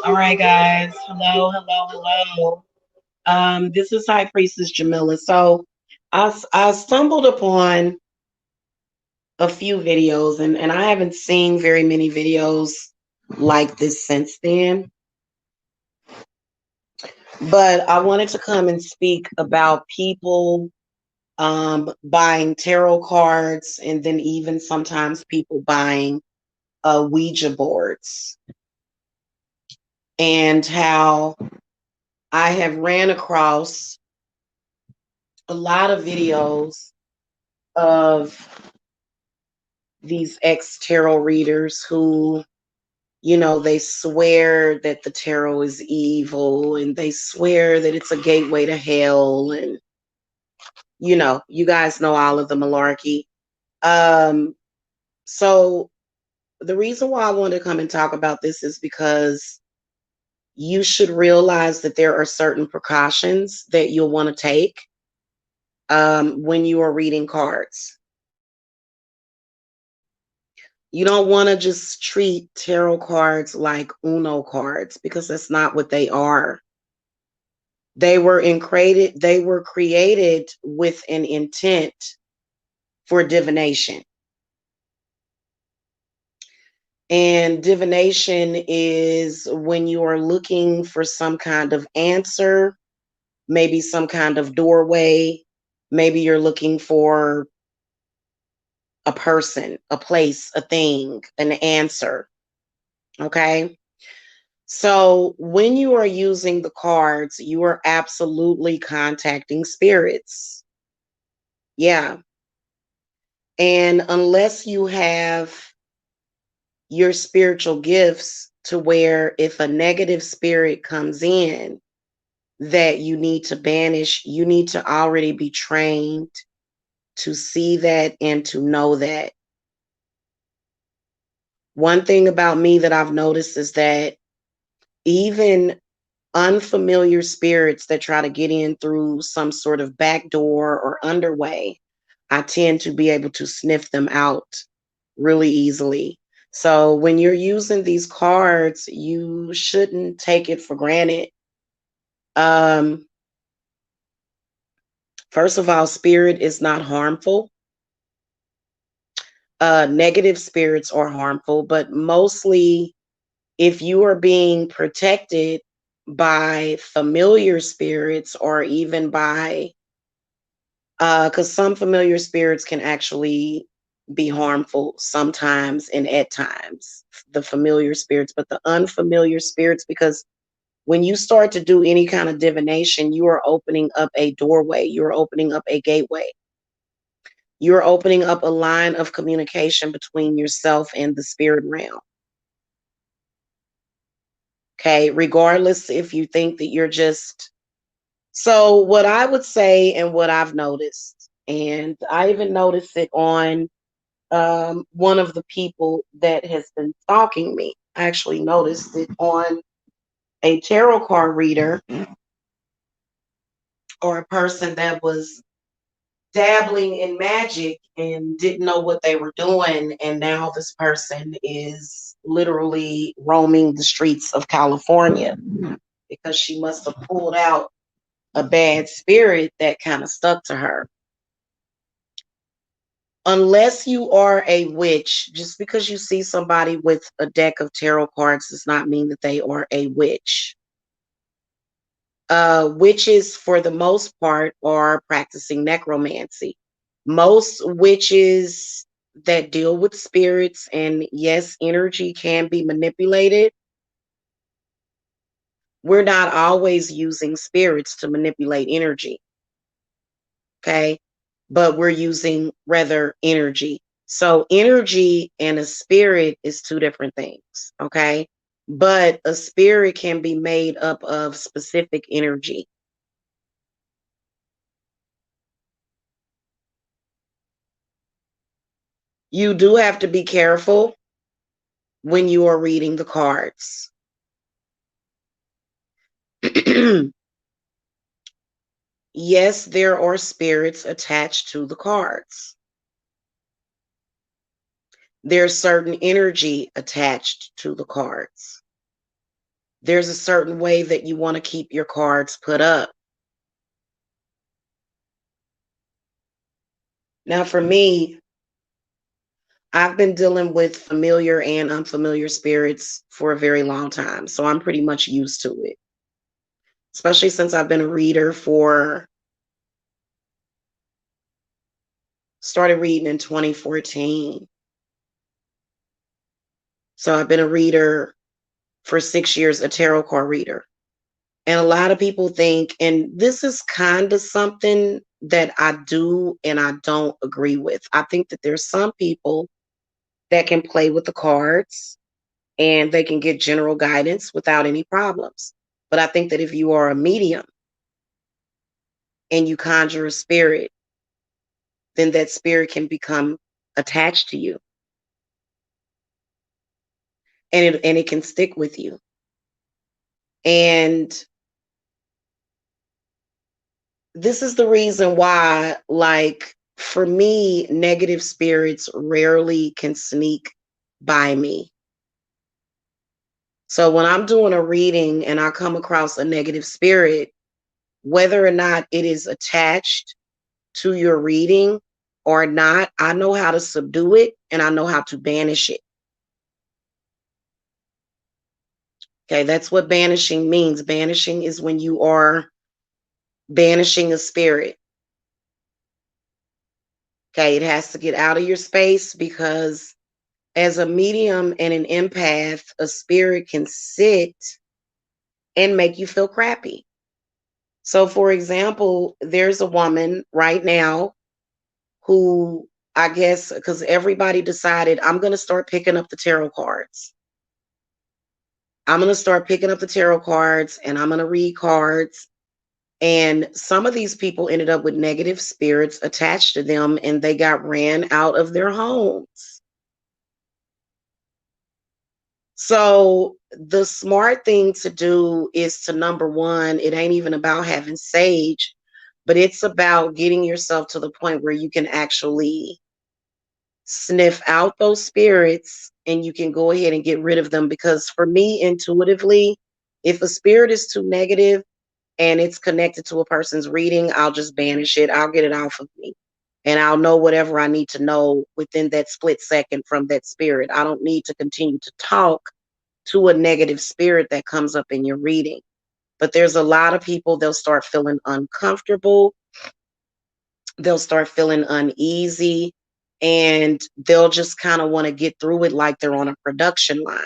All right, guys. Hello, hello, hello. This is High Priestess Jamila. So I stumbled upon a few videos, and I haven't seen very many videos like this since then. But I wanted to come and speak about people buying tarot cards, and then even sometimes people buying Ouija boards, and how I have ran across a lot of videos of these ex tarot readers who, they swear that the tarot is evil and they swear that it's a gateway to hell. And, you guys know all of the malarkey. Um, so the reason why I wanted to come and talk about this is because you should realize that there are certain precautions that you'll want to take when you are reading cards. You don't want to just treat tarot cards like Uno cards, because that's not what they are. They were created with an intent for divination. And divination is when you are looking for some kind of answer, maybe some kind of doorway, maybe you're looking for a person, a place, a thing, an answer. Okay? So when you are using the cards, you are absolutely contacting spirits. Yeah. And unless you have your spiritual gifts to where if a negative spirit comes in that you need to banish, you need to already be trained to see that and to know that. One thing about me that I've noticed is that even unfamiliar spirits that try to get in through some sort of back door or underway, I tend to be able to sniff them out really easily. So when you're using these cards, you shouldn't take it for granted. Um, First of all, spirit is not harmful. Negative spirits are harmful, but mostly if you are being protected by familiar spirits or even by because some familiar spirits can actually be harmful sometimes and at times, the familiar spirits, but the unfamiliar spirits, because when you start to do any kind of divination, you are opening up a doorway, you're opening up a gateway, you're opening up a line of communication between yourself and the spirit realm. Okay, regardless if you think that you're just. So, what I would say and what I've noticed, and I even noticed it on one of the people that has been stalking me. I actually noticed it on a tarot card reader or a person that was dabbling in magic and didn't know what they were doing. And now this person is literally roaming the streets of California because she must have pulled out a bad spirit that kind of stuck to her. Unless you are a witch, just because you see somebody with a deck of tarot cards does not mean that they are a witch. Witches, for the most part, are practicing necromancy. Most witches that deal with spirits, and yes, energy can be manipulated. We're not always using spirits to manipulate energy. Okay. But we're using rather energy. So energy and a spirit is two different things. Okay. But a spirit can be made up of specific energy. You do have to be careful when you are reading the cards. Yes, there are spirits attached to the cards. There's certain energy attached to the cards. There's a certain way that you want to keep your cards put up. Now, for me, I've been dealing with familiar and unfamiliar spirits for a very long time. So I'm pretty much used to it, especially since I've been a reader started reading in 2014. So I've been a reader for 6 years, a tarot card reader. And a lot of people think, and this is kind of something that I do and I don't agree with. I think that there's some people that can play with the cards and they can get general guidance without any problems. But I think that if you are a medium and you conjure a spirit, then that spirit can become attached to you and it can stick with you. And this is the reason why, like, for me, negative spirits rarely can sneak by me. So when I'm doing a reading and I come across a negative spirit, whether or not it is attached to your reading or not, I know how to subdue it and I know how to banish it. Okay, that's what banishing means. Banishing is when you are banishing a spirit. Okay, it has to get out of your space because as a medium and an empath, a spirit can sit and make you feel crappy. So, for example, there's a woman right now who, I guess, because everybody decided, I'm going to start picking up the tarot cards. I'm going to start picking up the tarot cards and I'm going to read cards. And some of these people ended up with negative spirits attached to them and they got ran out of their homes. So the smart thing to do is to, number one, it ain't even about having sage, but it's about getting yourself to the point where you can actually sniff out those spirits and you can go ahead and get rid of them. Because for me, intuitively, if a spirit is too negative and it's connected to a person's reading, I'll just banish it. I'll get it off of me. And I'll know whatever I need to know within that split second from that spirit. I don't need to continue to talk to a negative spirit that comes up in your reading. But there's a lot of people, they'll start feeling uncomfortable, they'll start feeling uneasy, and they'll just kind of want to get through it like they're on a production line.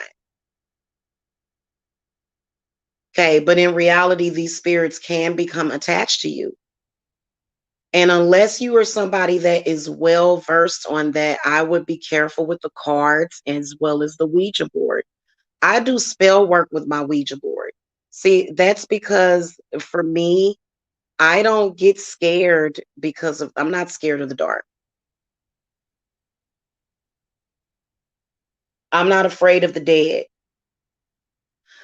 Okay, but in reality, these spirits can become attached to you. And unless you are somebody that is well versed on that, I would be careful with the cards as well as the Ouija board. I do spell work with my Ouija board. See, that's because for me, I don't get scared because of, I'm not scared of the dark. I'm not afraid of the dead.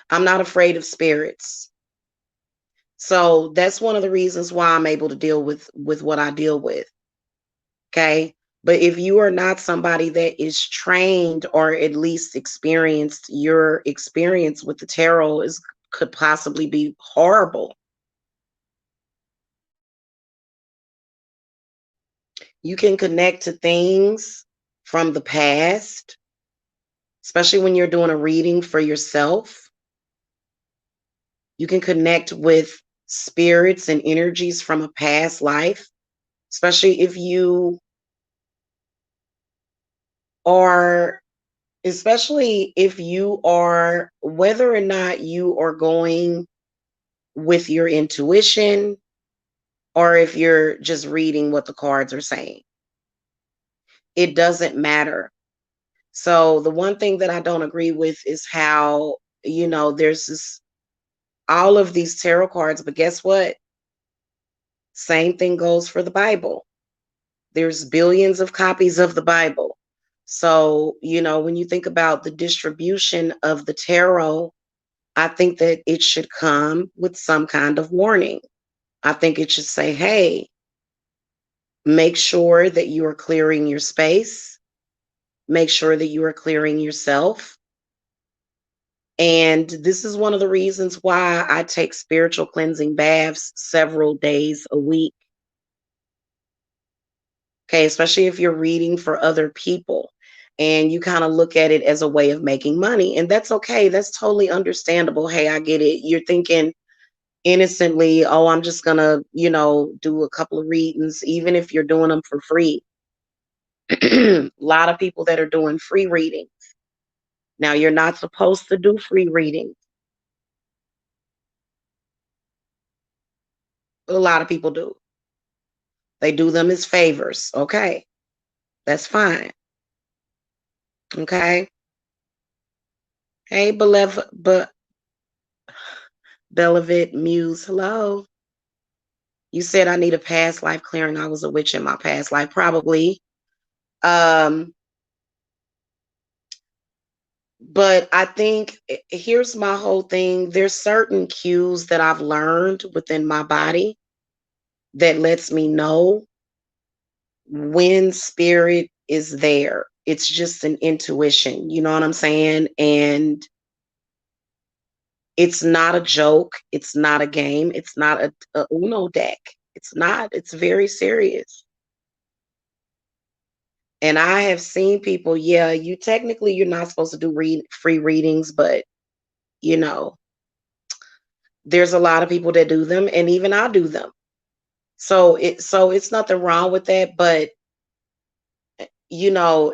I'm not afraid of spirits. So that's one of the reasons why I'm able to deal with what I deal with. Okay? But if you are not somebody that is trained or at least experienced, your experience with the tarot is could possibly be horrible. You can connect to things from the past, especially when you're doing a reading for yourself. You can connect with spirits and energies from a past life, especially if you are, whether or not you are going with your intuition or if you're just reading what the cards are saying. It doesn't matter. So the one thing that I don't agree with is how, there's this all of these tarot cards, but guess what? Same thing goes for the Bible. There's billions of copies of the Bible. So, when you think about the distribution of the tarot, I think that it should come with some kind of warning. I think it should say, hey, make sure that you are clearing your space. Make sure that you are clearing yourself. And this is one of the reasons why I take spiritual cleansing baths several days a week. Okay, especially if you're reading for other people and you kind of look at it as a way of making money. And that's okay. That's totally understandable. Hey, I get it. You're thinking innocently, oh, I'm just going to, do a couple of readings, even if you're doing them for free. A lot of people that are doing free reading. Now, you're not supposed to do free reading. A lot of people do. They do them as favors. Okay, that's fine. Okay. Hey, Beloved Muse, hello. You said I need a past life clearing. I was a witch in my past life, probably. Um, but I think here's my whole thing. There's certain cues that I've learned within my body that lets me know when spirit is there. It's just an intuition, you know what I'm saying? And it's not a joke. It's not a game. It's not a Uno deck. It's not. It's very serious. And I have seen people, yeah, you're not supposed to do free readings, but you know, there's a lot of people that do them, and even I do them. So it's nothing wrong with that, but you know,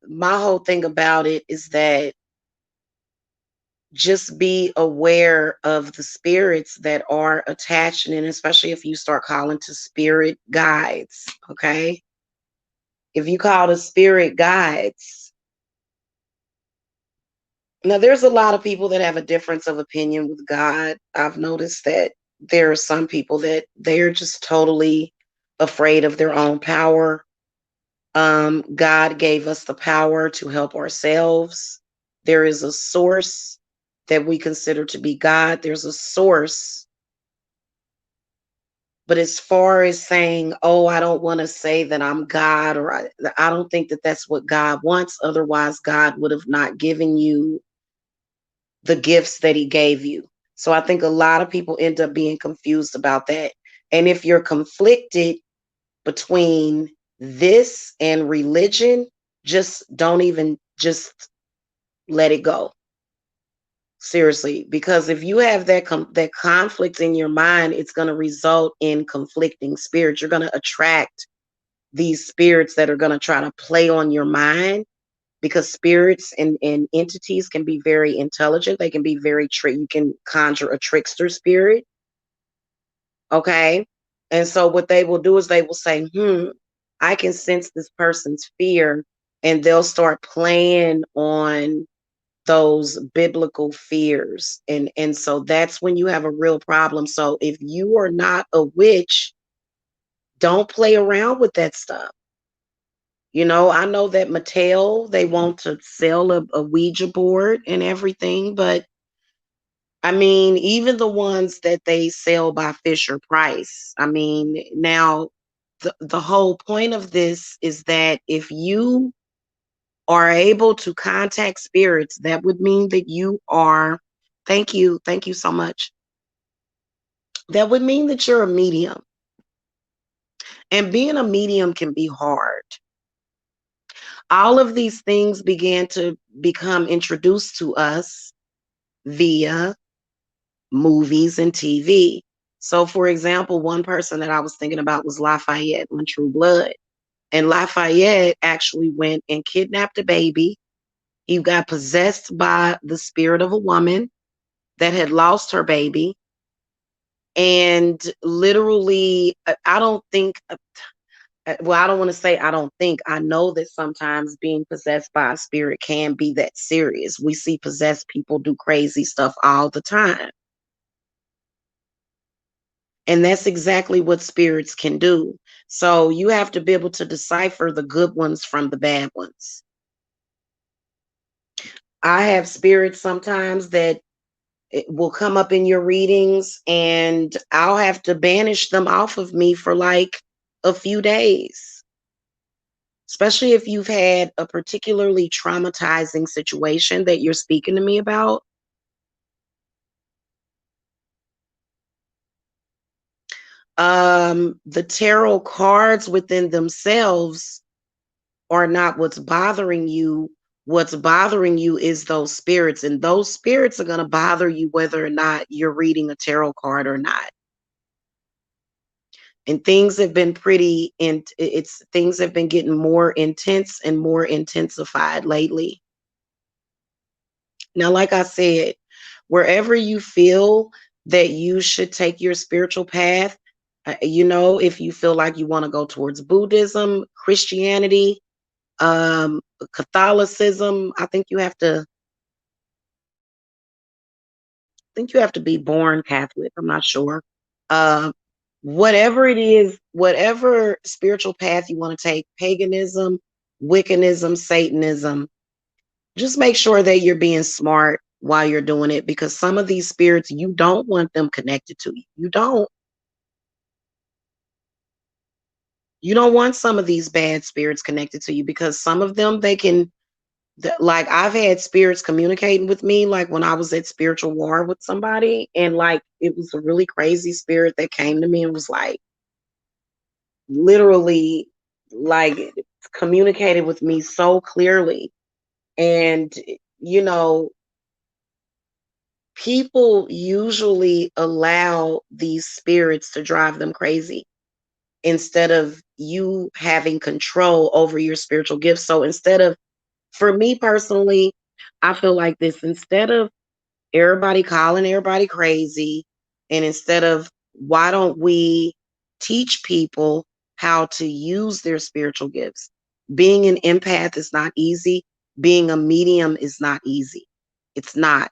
my whole thing about it is that just be aware of the spirits that are attached, and especially if you start calling to spirit guides, okay? If you call to spirit guides, now there's a lot of people that have a difference of opinion with God. I've noticed that there are some people that they're just totally afraid of their own power. God gave us the power to help ourselves. There is a source that we consider to be God. There's a source. But as far as saying, oh, I don't want to say that I'm God, or I don't think that that's what God wants. Otherwise, God would have not given you the gifts that he gave you. So I think a lot of people end up being confused about that. And if you're conflicted between this and religion, just don't even just let it go. Seriously, because if you have that conflict in your mind, it's going to result in conflicting spirits. You're going to attract these spirits that are going to try to play on your mind, because spirits and entities can be very intelligent. They can be very you can conjure a trickster spirit. Okay. And so what they will do is they will say, I can sense this person's fear. And they'll start playing on those biblical fears. And so that's when you have a real problem. So if you are not a witch, don't play around with that stuff. I know that Mattel, they want to sell a Ouija board and everything, but I mean, even the ones that they sell by Fisher Price. I mean, now the whole point of this is that if you are able to contact spirits, that would mean that you are, thank you so much. That would mean that you're a medium. And being a medium can be hard. All of these things began to become introduced to us via movies and TV. So, for example, one person that I was thinking about was Lafayette on True Blood. And Lafayette actually went and kidnapped a baby. He got possessed by the spirit of a woman that had lost her baby. And literally, I don't think, well, I don't want to say I don't think, I know that sometimes being possessed by a spirit can be that serious. We see possessed people do crazy stuff all the time. And that's exactly what spirits can do. So you have to be able to decipher the good ones from the bad ones. I have spirits sometimes that it will come up in your readings, and I'll have to banish them off of me for like a few days. especially if you've had a particularly traumatizing situation that you're speaking to me about. The tarot cards within themselves are not what's bothering you. What's bothering you is those spirits, and those spirits are going to bother you whether or not you're reading a tarot card or not. And things have been pretty in it's things have been getting more intense and more intensified lately. Now, like I said, wherever you feel that you should take your spiritual path, if you feel like you want to go towards Buddhism, Christianity, um, Catholicism, I think you have to be born Catholic. I'm not sure. Uh, Whatever it is, whatever spiritual path you want to take, paganism, Wiccanism, Satanism, just make sure that you're being smart while you're doing it, because some of these spirits, you don't want them connected to you. You don't want some of these bad spirits connected to you, because some of them, like, I've had spirits communicating with me, like when I was at spiritual war with somebody, and like it was a really crazy spirit that came to me and was like literally like communicated with me so clearly. And you know people usually allow these spirits to drive them crazy instead of you having control over your spiritual gifts. So for me personally, I feel like this: instead of everybody calling everybody crazy, and instead of, why don't we teach people how to use their spiritual gifts? Being an empath is not easy. Being a medium is not easy. It's not.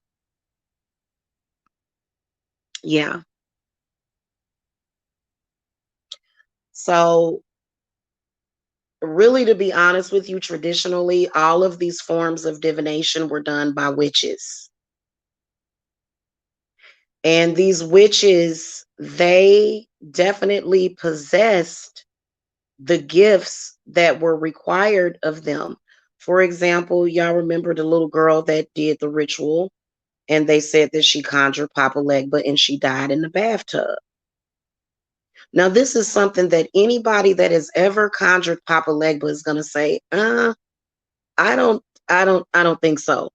Yeah. So, really, to be honest with you, traditionally, all of these forms of divination were done by witches. And these witches, they definitely possessed the gifts that were required of them. For example, y'all remember the little girl that did the ritual, and they said that she conjured Papa Legba and she died in the bathtub. Now, this is something that anybody that has ever conjured Papa Legba is going to say, I don't, I don't think so.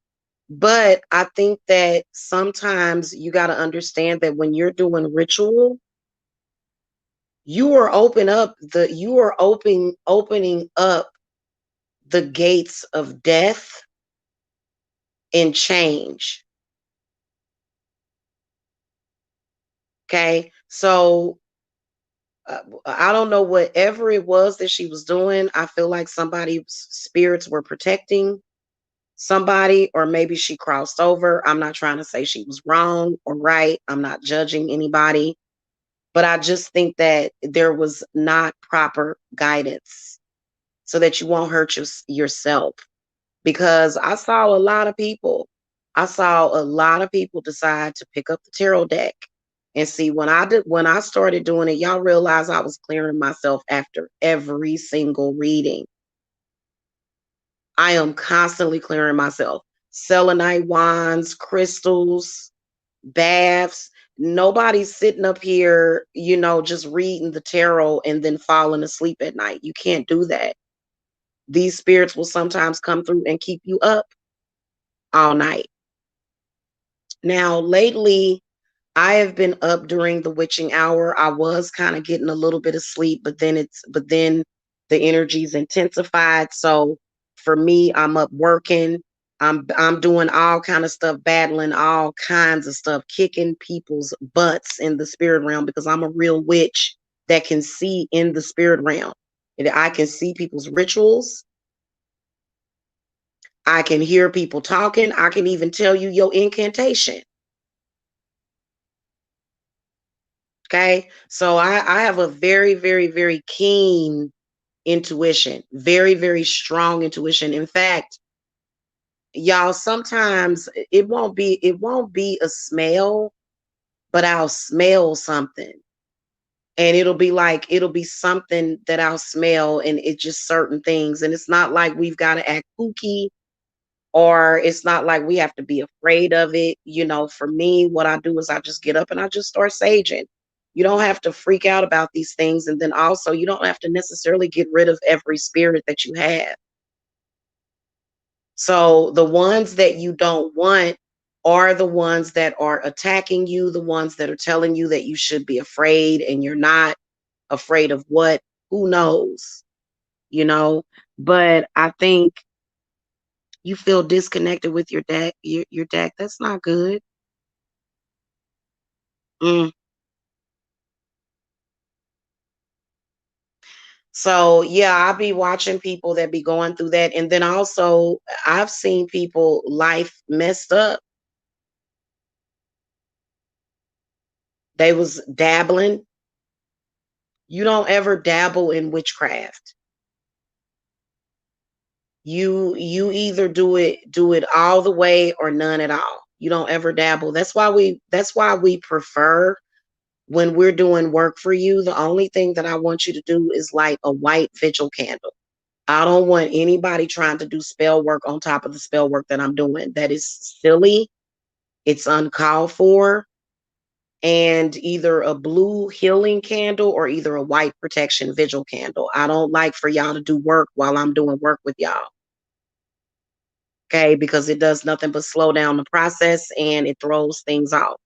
But I think that sometimes you got to understand that when you're doing ritual, you are opening up the gates of death and change. Okay. So I don't know, whatever it was that she was doing. I feel like somebody's spirits were protecting somebody, or maybe she crossed over. I'm not trying to say she was wrong or right. I'm not judging anybody, but I just think that there was not proper guidance so that you won't hurt yourself. Because I saw a lot of people decide to pick up the tarot deck. And see, when I started doing it, y'all realize I was clearing myself after every single reading. I am constantly clearing myself. Selenite wands, crystals, baths. Nobody's sitting up here, just reading the tarot and then falling asleep at night. You can't do that. These spirits will sometimes come through and keep you up all night. Now, lately, I have been up during the witching hour. I was kind of getting a little bit of sleep, but then the energy's intensified. So for me, I'm up working. I'm doing all kind of stuff, battling all kinds of stuff, kicking people's butts in the spirit realm, because I'm a real witch that can see in the spirit realm. And I can see people's rituals. I can hear people talking. I can even tell you your incantation. Okay. So I have a very, very, very keen intuition, very, very strong intuition. In fact, y'all, sometimes it won't be a smell, but I'll smell something. And it'll be something that I'll smell, and it's just certain things. And it's not like we've got to act kooky, or it's not like we have to be afraid of it. For me, what I do is I just get up and I just start saging. You don't have to freak out about these things. And then also, you don't have to necessarily get rid of every spirit that you have. So the ones that you don't want are the ones that are attacking you, the ones that are telling you that you should be afraid, and you're not. Afraid of what? Who knows? You know? But I think you feel disconnected with your deck. Your deck. That's not good. Mm. So yeah, I'll be watching people that be going through that. And then also I've seen people life messed up. They was dabbling. You don't ever dabble in witchcraft. You either do it all the way or none at all. You don't ever dabble. That's why we prefer, when we're doing work for you, the only thing that I want you to do is light a white vigil candle. I don't want anybody trying to do spell work on top of the spell work that I'm doing. That is silly. It's uncalled for. And either a blue healing candle or either a white protection vigil candle. I don't like for y'all to do work while I'm doing work with y'all. Okay, because it does nothing but slow down the process and it throws things off.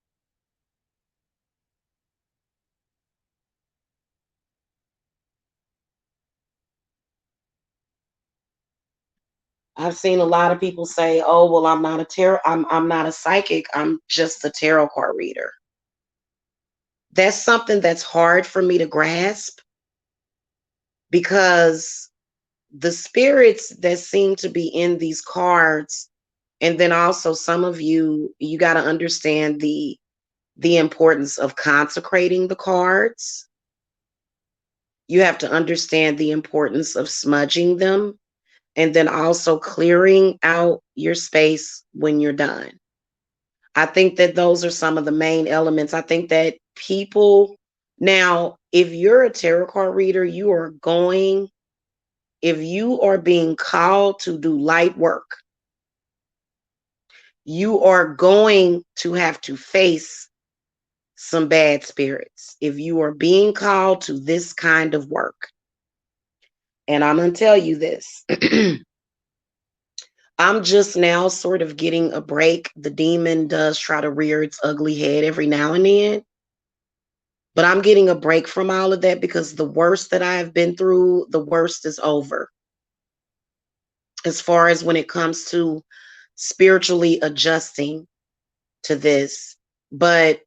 I've seen a lot of people say, "Oh, well, I'm not a psychic. I'm just a tarot card reader." That's something that's hard for me to grasp, because the spirits that seem to be in these cards, and then also some of you got to understand the importance of consecrating the cards. You have to understand the importance of smudging them, and then also clearing out your space when you're done. I think that those are some of the main elements. I think that people, now, if you're a tarot card reader, if you are being called to do light work, you are going to have to face some bad spirits if you are being called to this kind of work. And I'm going to tell you this. I'm just now sort of getting a break. The demon does try to rear its ugly head every now and then, but I'm getting a break from all of that, because the worst that I've been through, the worst is over. As far as when it comes to spiritually adjusting to this. But,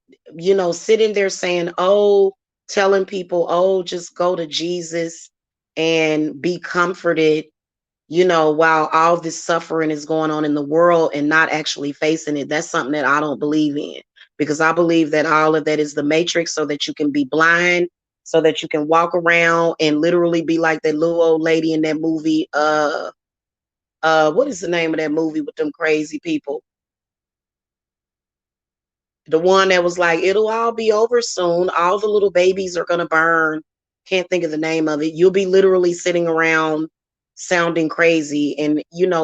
sitting there saying, "Oh," telling people, "Oh, just go to Jesus and be comforted," while all this suffering is going on in the world, and not actually facing it. That's something that I don't believe in, because I believe that all of that is the matrix, so that you can be blind, so that you can walk around and literally be like that little old lady in that movie. What is the name of that movie with them crazy people? The one that was like, "It'll all be over soon. All the little babies are gonna burn." Can't think of the name of it. You'll be literally sitting around sounding crazy. And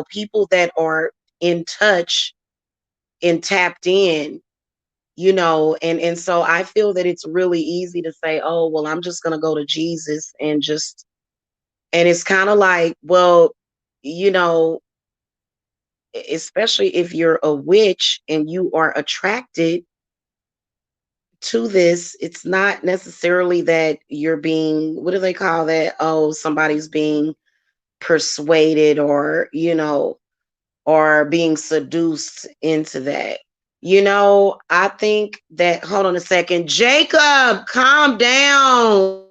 people that are in touch and tapped in, and so I feel that it's really easy to say, "Oh, well, I'm just gonna go to Jesus and just," and it's kind of like, well, you know, especially if you're a witch and you are attracted to this, it's not necessarily that you're being, what do they call that? Oh, somebody's being persuaded, or being seduced into that. I think that, hold on a second. Jacob, calm down.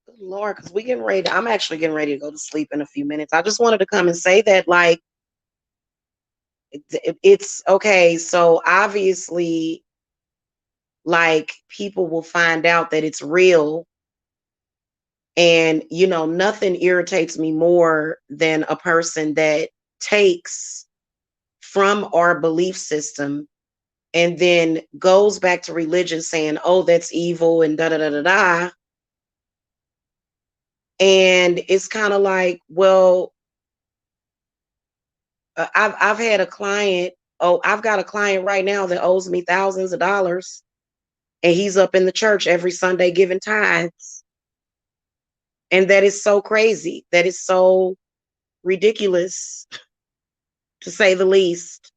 Good Lord, because I'm actually getting ready to go to sleep in a few minutes. I just wanted to come and say that, like, it's okay. So obviously, like, people will find out that it's real. And, nothing irritates me more than a person that takes from our belief system and then goes back to religion saying, oh, that's evil and da da da da da. And it's kind of like, well, I've had a client. Oh, I've got a client right now that owes me thousands of dollars, and he's up in the church every Sunday giving tithes. And that is so crazy. That is so ridiculous, to say the least.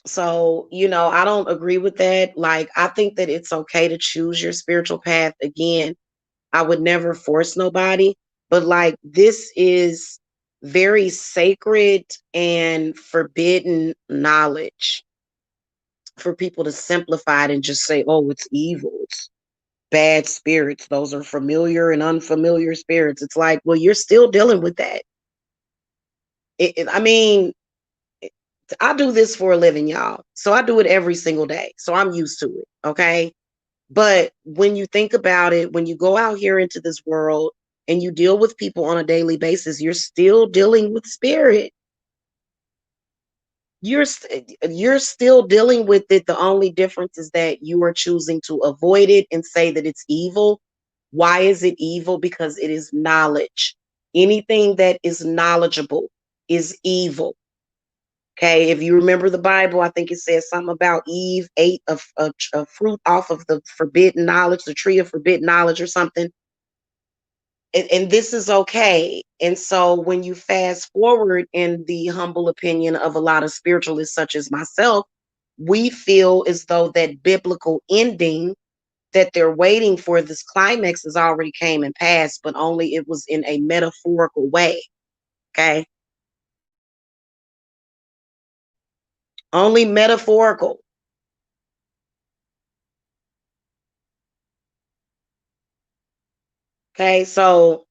So, I don't agree with that. Like, I think that it's okay to choose your spiritual path. Again, I would never force nobody, but like, this is very sacred and forbidden knowledge for people to simplify it and just say, oh, it's evil. It's bad spirits. Those are familiar and unfamiliar spirits. It's like, well, you're still dealing with that. I mean, I do this for a living, y'all. So I do it every single day. So I'm used to it. Okay. But when you think about it, when you go out here into this world and you deal with people on a daily basis, you're still dealing with spirit. You're still dealing with it. The only difference is that you are choosing to avoid it and say that it's evil. Why is it evil? Because it is knowledge. Anything that is knowledgeable is evil. Okay, if you remember the Bible, I think it says something about Eve ate a fruit off of the forbidden knowledge, the tree of forbidden knowledge or something. And this is okay. And so when you fast forward, in the humble opinion of a lot of spiritualists such as myself, we feel as though that biblical ending that they're waiting for, this climax, has already came and passed, but only it was in a metaphorical way. Okay. Only metaphorical. Okay. So,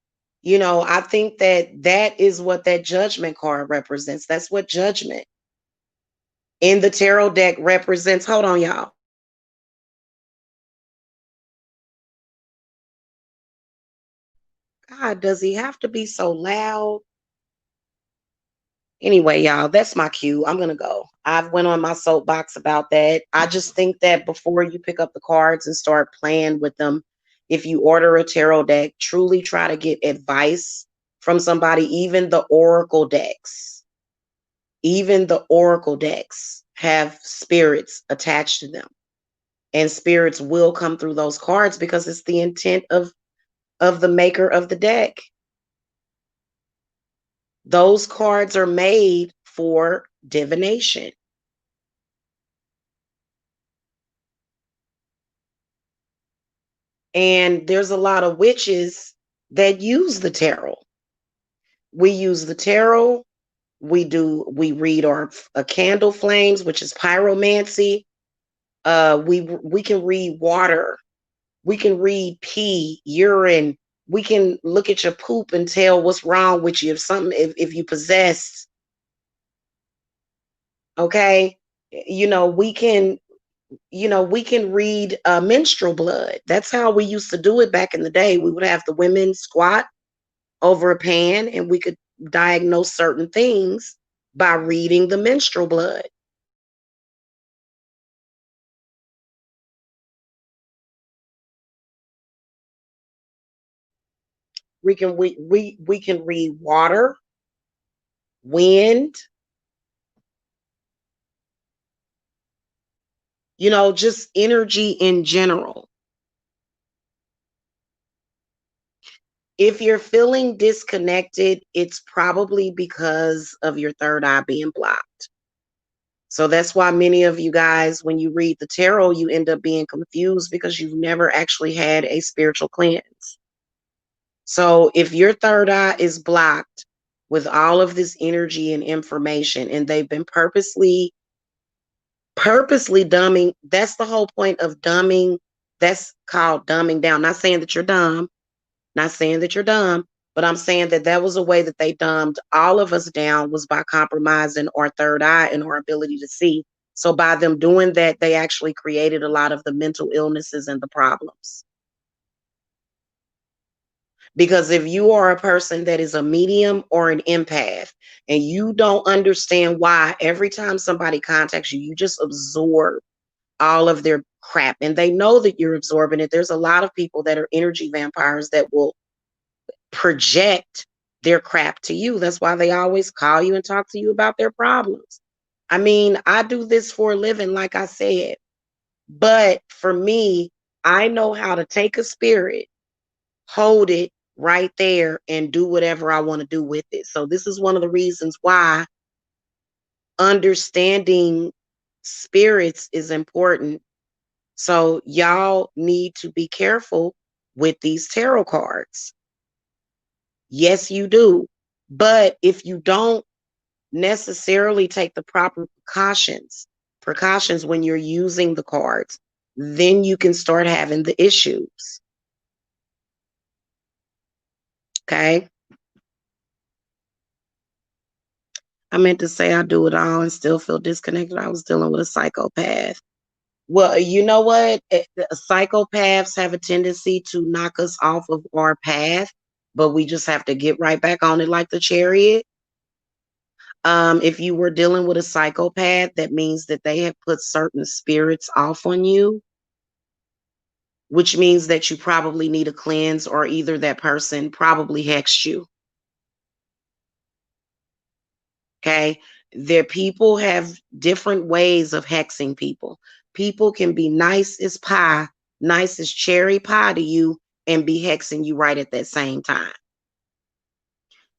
I think that that is what that judgment card represents. That's what judgment in the tarot deck represents. Hold on, y'all. God, does he have to be so loud? Anyway, y'all, that's my cue. I'm gonna go. I've went on my soapbox about that. I just think that before you pick up the cards and start playing with them, if you order a tarot deck, truly try to get advice from somebody. Even the oracle decks have spirits attached to them, and spirits will come through those cards because it's the intent of the maker of the deck. Those cards are made for divination. And there's a lot of witches that use the tarot. We use the tarot. We read our candle flames, which is pyromancy. We can read water. We can read pee, urine. We can look at your poop and tell what's wrong with you, if you possessed. Okay. We can read menstrual blood. That's how we used to do it back in the day. We would have the women squat over a pan and we could diagnose certain things by reading the menstrual blood. We can read water, wind, just energy in general. If you're feeling disconnected, it's probably because of your third eye being blocked. So that's why many of you guys, when you read the tarot, you end up being confused because you've never actually had a spiritual cleanse. So if your third eye is blocked with all of this energy and information, and they've been purposely dumbing, that's the whole point of dumbing. That's called dumbing down. Not saying that you're dumb, not saying that you're dumb, but I'm saying that that was a way that they dumbed all of us down, was by compromising our third eye and our ability to see. So by them doing that, they actually created a lot of the mental illnesses and the problems. Because if you are a person that is a medium or an empath and you don't understand why every time somebody contacts you, you just absorb all of their crap and they know that you're absorbing it. There's a lot of people that are energy vampires that will project their crap to you. That's why they always call you and talk to you about their problems. I mean, I do this for a living, like I said, but for me, I know how to take a spirit, hold it right there, and do whatever I want to do with it. So, this is one of the reasons why understanding spirits is important. So, y'all need to be careful with these tarot cards. Yes, you do. But if you don't necessarily take the proper precautions when you're using the cards, then you can start having the issues. Okay. I meant to say I do it all and still feel disconnected. I was dealing with a psychopath. Well, you know what? Psychopaths have a tendency to knock us off of our path, but we just have to get right back on it like the chariot. If you were dealing with a psychopath, that means that they have put certain spirits off on you, which means that you probably need a cleanse or either that person probably hexed you. Okay. Their people have different ways of hexing people. People can be nice as pie, nice as cherry pie to you, and be hexing you right at that same time.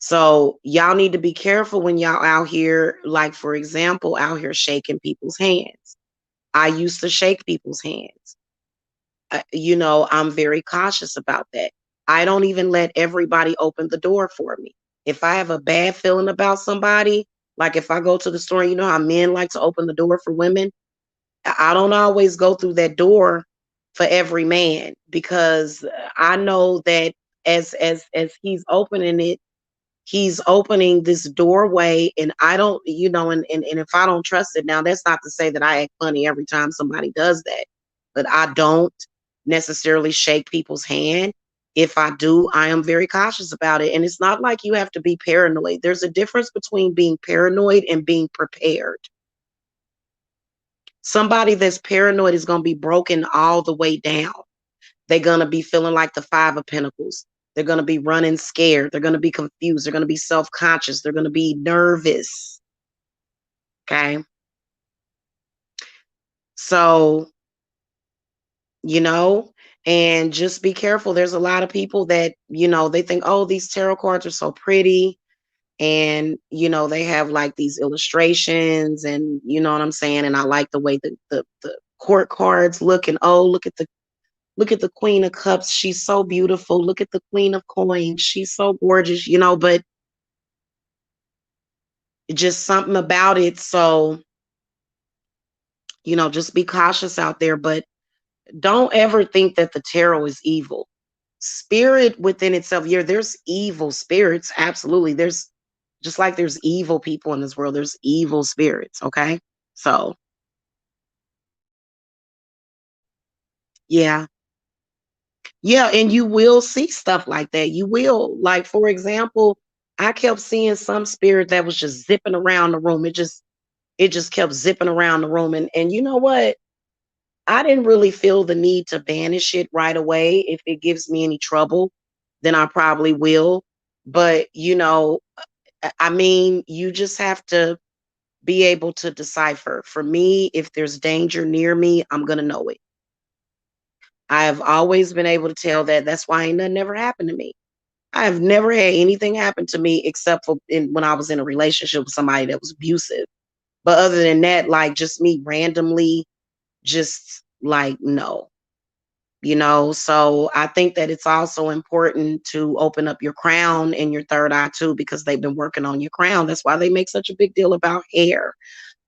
So y'all need to be careful when y'all out here, like for example, out here shaking people's hands. I used to shake people's hands. I'm very cautious about that. I don't even let everybody open the door for me. If I have a bad feeling about somebody, like if I go to the store, you know how men like to open the door for women, I don't always go through that door for every man because I know that as he's opening it, he's opening this doorway and I don't, and if I don't trust it, now that's not to say that I act funny every time somebody does that, but I don't necessarily shake people's hand. If I do, I am very cautious about it. And it's not like you have to be paranoid. There's a difference between being paranoid and being prepared. Somebody that's paranoid is going to be broken all the way down. They're going to be feeling like the Five of Pentacles. They're going to be running scared. They're going to be confused. They're going to be self-conscious. They're going to be nervous. Okay. So, and just be careful. There's a lot of people that, they think, oh, these tarot cards are so pretty. And, they have like these illustrations and you know what I'm saying? And I like the way the court cards look and oh, look at the Queen of Cups. She's so beautiful. Look at the Queen of Coins. She's so gorgeous, but just something about it. So, just be cautious out there, but don't ever think that the tarot is evil. Spirit within itself, yeah, there's evil spirits. Absolutely. There's just like there's evil people in this world, there's evil spirits. Okay. So, yeah. Yeah, and you will see stuff like that. You will. Like, for example, I kept seeing some spirit that was just zipping around the room. It just kept zipping around the room. And you know what? I didn't really feel the need to banish it right away. If it gives me any trouble, then I probably will. But I mean, you just have to be able to decipher. For me, if there's danger near me, I'm gonna know it. I have always been able to tell that. That's why ain't nothing ever happened to me. I have never had anything happen to me except for when I was in a relationship with somebody that was abusive. But other than that, like just me randomly, just like no, So I think that it's also important to open up your crown and your third eye too, because they've been working on your crown. That's why they make such a big deal about hair.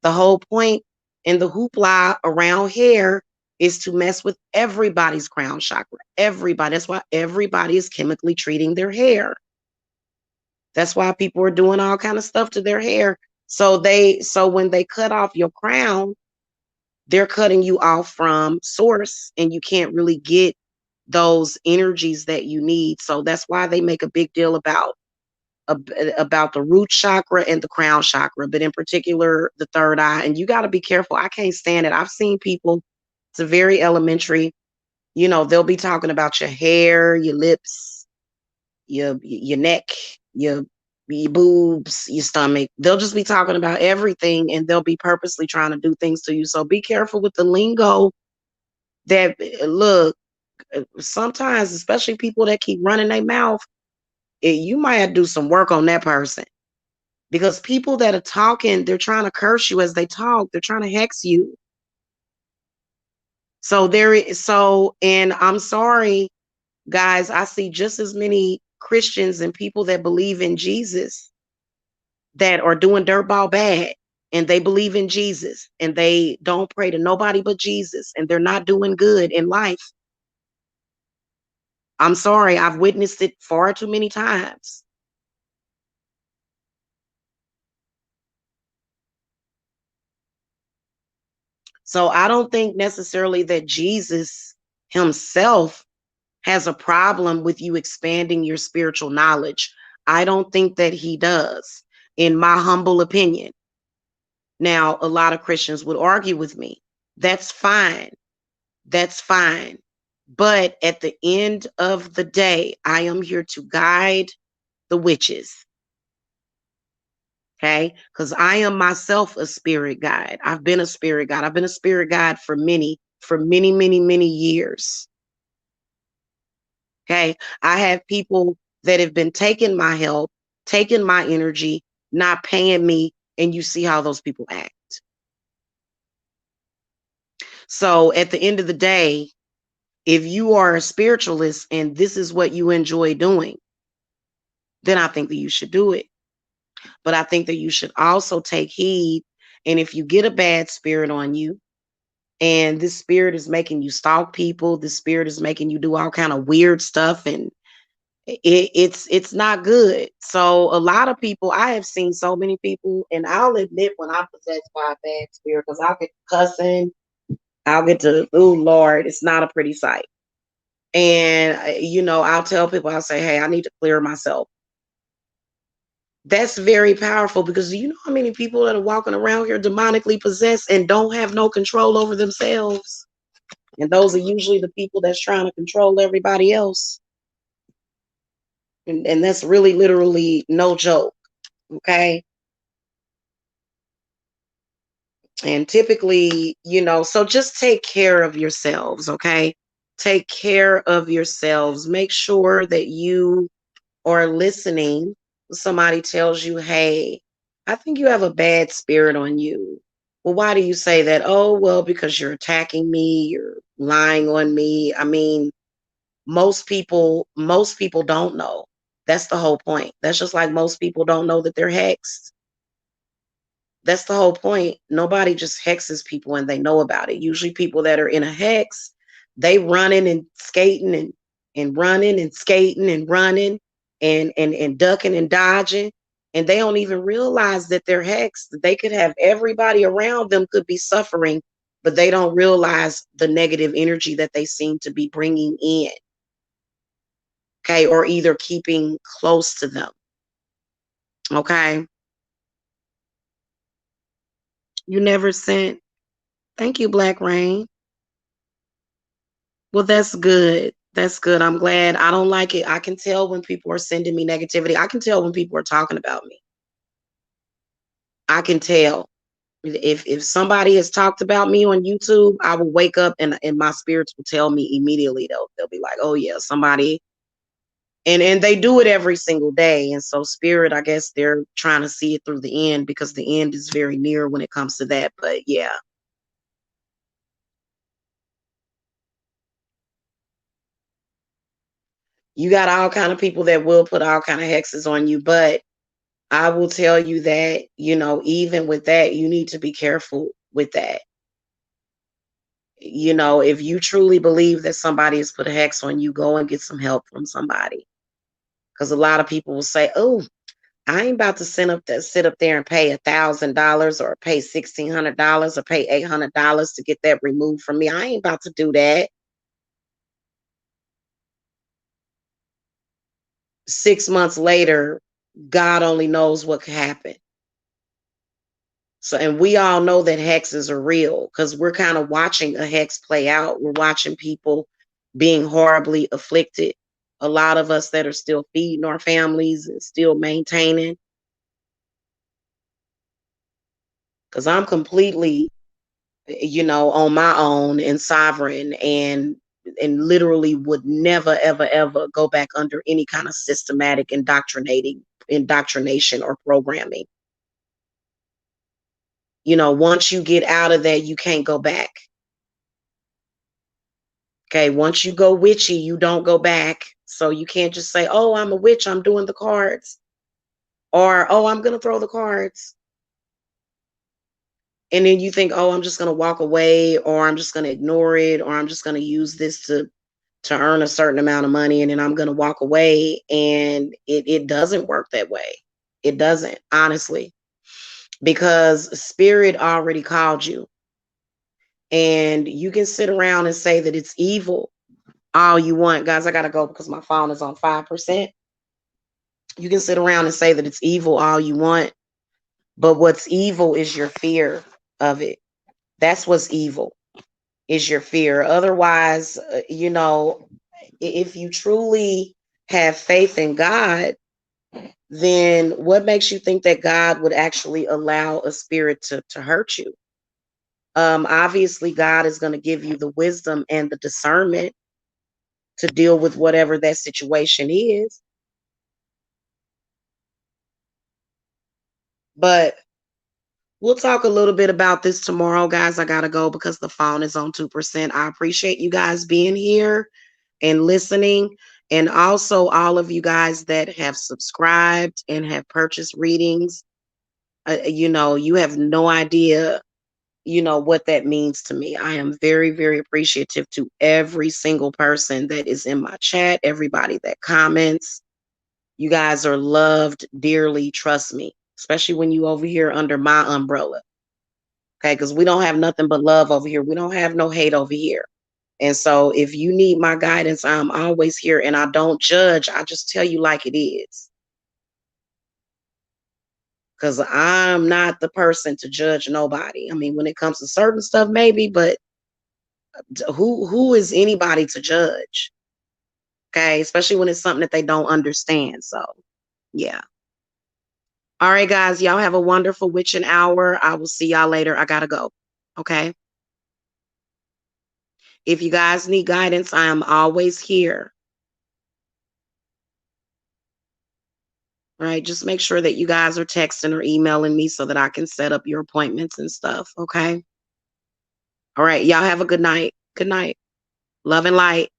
The whole point in the hoopla around hair is to mess with everybody's crown chakra. Everybody. That's why everybody is chemically treating their hair. That's why people are doing all kind of stuff to their hair. So when they cut off your crown, they're cutting you off from source and you can't really get those energies that you need. So that's why they make a big deal about the root chakra and the crown chakra, but in particular the third eye. And you got to be careful. I can't stand it. I've seen people, it's a very elementary, they'll be talking about your hair, your lips, your neck, your boobs, your stomach. They'll just be talking about everything, and they'll be purposely trying to do things to you. So be careful with the lingo that look, sometimes, especially people that keep running their mouth, you might have to do some work on that person. Because people that are talking, they're trying to curse you as they talk. They're trying to hex you. And I'm sorry, guys, I see just as many Christians and people that believe in Jesus that are doing dirtball bad, and they believe in Jesus and they don't pray to nobody but Jesus, and they're not doing good in life. I'm sorry, I've witnessed it far too many times. So I don't think necessarily that Jesus himself has a problem with you expanding your spiritual knowledge. I don't think that he does, in my humble opinion. Now, a lot of Christians would argue with me. That's fine. That's fine. But at the end of the day, I am here to guide the witches. Okay? Because I am myself a spirit guide. I've been a spirit guide. I've been a spirit guide for many, many, many years. Okay? I have people that have been taking my help, taking my energy, not paying me, and you see how those people act. So at the end of the day, if you are a spiritualist and this is what you enjoy doing, then I think that you should do it. But I think that you should also take heed. And if you get a bad spirit on you, and this spirit is making you stalk people, this spirit is making you do all kind of weird stuff, and it's not good. So a lot of people, I have seen so many people, and I'll admit when I'm possessed by a bad spirit, because I'll get cussing, I'll get to, oh Lord, it's not a pretty sight. And I'll tell people, I'll say, hey, I need to clear myself. That's very powerful, because do you know how many people that are walking around here demonically possessed and don't have no control over themselves? And those are usually the people that's trying to control everybody else. And that's really literally no joke. Okay. And typically, so just take care of yourselves. Okay. Take care of yourselves. Make sure that you are listening. Somebody tells you, hey, I think you have a bad spirit on you. Well, why do you say that? Oh, well, because you're attacking me, you're lying on me. I mean, most people don't know. That's the whole point. That's just like most people don't know that they're hexed. That's the whole point. Nobody just hexes people and they know about it. Usually people that are in a hex, they running and skating and running and skating and running and ducking and dodging. And they don't even realize that they're hexed. They could have everybody around them could be suffering, but they don't realize the negative energy that they seem to be bringing in. Okay. Or either keeping close to them. Okay. You never sent. Thank you, Black Rain. Well, that's good. That's good. I'm glad. I don't like it. I can tell when people are sending me negativity. I can tell when people are talking about me. I can tell. If somebody has talked about me on YouTube, I will wake up and my spirits will tell me immediately. They'll be like, "Oh yeah, somebody." And they do it every single day. And so spirit, I guess they're trying to see it through the end, because the end is very near when it comes to that. But yeah. You got all kind of people that will put all kind of hexes on you, but I will tell you that, even with that, you need to be careful with that. If you truly believe that somebody has put a hex on you, go and get some help from somebody. Because a lot of people will say, oh, I ain't about to sit up there and pay $1,000 or pay $1,600 or pay $800 to get that removed from me. I ain't about to do that. 6 months later, God only knows what could happen. So, and we all know that hexes are real because we're kind of watching a hex play out. We're watching people being horribly afflicted. A lot of us that are still feeding our families and still maintaining. Because I'm completely, on my own and sovereign and literally would never, ever, ever go back under any kind of systematic indoctrination or programming. Once you get out of that, you can't go back. Okay, once you go witchy, you don't go back. So you can't just say, oh, I'm a witch, I'm doing the cards. Or, oh, I'm going to throw the cards. And then you think, oh, I'm just going to walk away, or I'm just going to ignore it, or I'm just going to use this to earn a certain amount of money, and then I'm going to walk away. And it doesn't work that way. It doesn't, honestly, because spirit already called you. And you can sit around and say that it's evil all you want. Guys, I got to go because my phone is on 5%. You can sit around and say that it's evil all you want, but what's evil is your fear of it. That's what's evil, is your fear. Otherwise, if you truly have faith in God, then what makes you think that God would actually allow a spirit to hurt you? Obviously, God is going to give you the wisdom and the discernment to deal with whatever that situation is. But we'll talk a little bit about this tomorrow, guys. I got to go because the phone is on 2%. I appreciate you guys being here and listening. And also all of you guys that have subscribed and have purchased readings. You have no idea, what that means to me. I am very, very appreciative to every single person that is in my chat, everybody that comments. You guys are loved dearly, trust me, especially when you over here under my umbrella. Okay, because we don't have nothing but love over here. We don't have no hate over here. And so if you need my guidance, I'm always here, and I don't judge. I just tell you like it is. Because I'm not the person to judge nobody. I mean, when it comes to certain stuff, maybe, but who is anybody to judge? Okay, especially when it's something that they don't understand. So, yeah. All right, guys, y'all have a wonderful witching hour. I will see y'all later. I gotta go. Okay. If you guys need guidance, I am always here. All right, just make sure that you guys are texting or emailing me so that I can set up your appointments and stuff. Okay. All right, y'all have a good night. Good night. Love and light.